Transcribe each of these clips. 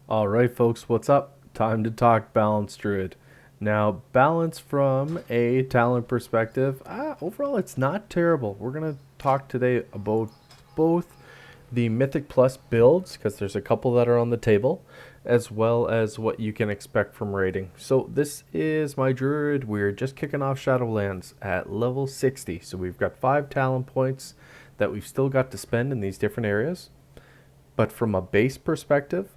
Alright folks, what's up? Time to talk Balance Druid. Now, balance from a talent perspective, overall it's not terrible. We're going to talk today about both the Mythic Plus builds, because there's a couple that are on the table, as well as what you can expect from raiding. So this is my Druid. We're just kicking off Shadowlands at level 60. So we've got 5 talent points that we've still got to spend in these different areas. But from a base perspective,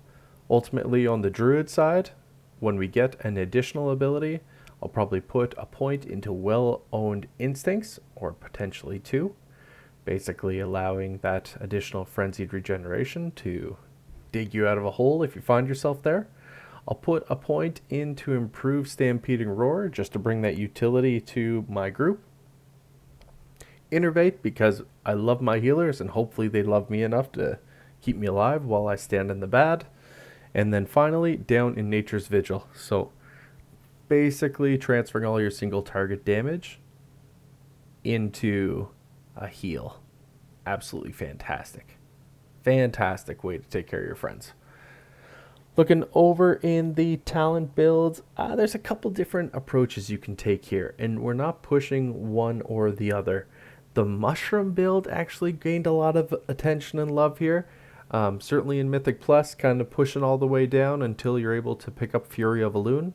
ultimately on the Druid side, when we get an additional ability, I'll probably put a point into well-owned instincts, or potentially 2, basically allowing that additional frenzied regeneration to dig you out of a hole if you find yourself there. I'll put a point into improved stampeding roar just to bring that utility to my group. Innervate because I love my healers and hopefully they love me enough to keep me alive while I stand in the bad. And then finally, down in Nature's Vigil. So basically transferring all your single target damage into a heal. Absolutely fantastic. Fantastic way to take care of your friends. Looking over in the talent builds, there's a couple different approaches you can take here, and we're not pushing one or the other. The mushroom build actually gained a lot of attention and love here. Certainly in Mythic Plus, kind of pushing all the way down until you're able to pick up Fury of Elune.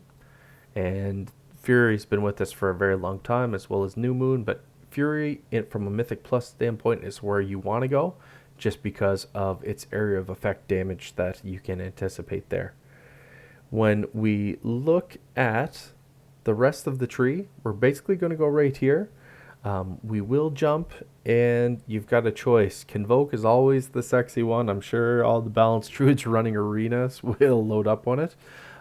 And Fury's been with us for a very long time, as well as New Moon, but Fury, from a Mythic Plus standpoint, is where you want to go, just because of its area of effect damage that you can anticipate there. When we look at the rest of the tree, we're basically going to go right here. We will jump, and you've got a choice. Convoke is always the sexy one. I'm sure all the balanced druids running arenas will load up on it.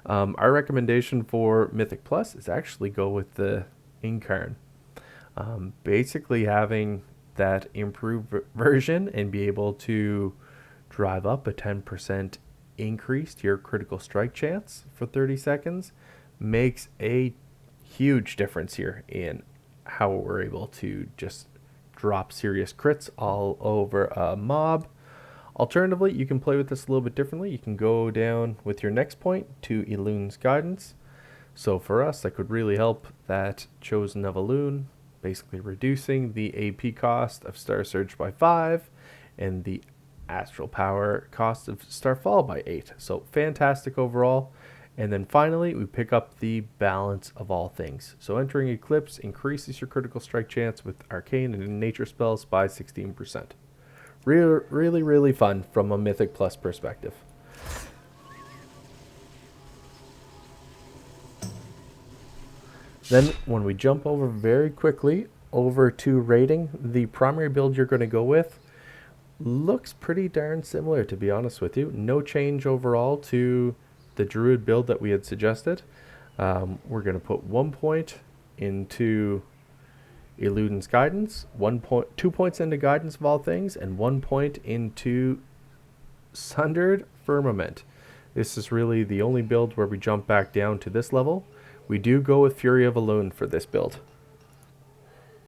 Our recommendation for Mythic Plus is actually go with the Incarn. Basically having that improved version and be able to drive up a 10% increase to your critical strike chance for 30 seconds makes a huge difference here in how we're able to just drop serious crits all over a mob. Alternatively, you can play with this a little bit differently. You can go down with your next point to Elune's Guidance. So for us, that could really help that Chosen of Elune, basically reducing the AP cost of Star Surge by 5 and the Astral Power cost of Starfall by 8. So fantastic overall. And then finally, we pick up the Balance of all things. So entering Eclipse increases your critical strike chance with Arcane and Nature spells by 16%. Really fun from a Mythic Plus perspective. Then when we jump over very quickly over to raiding, the primary build you're going to go with looks pretty darn similar, to be honest with you. No change overall to the Druid build that we had suggested. We're going to put 1 point into Eluden's Guidance, 2 points into Guidance of all things, and 1 point into Sundered Firmament. This is really the only build where we jump back down to this level. We do go with Fury of Elune for this build.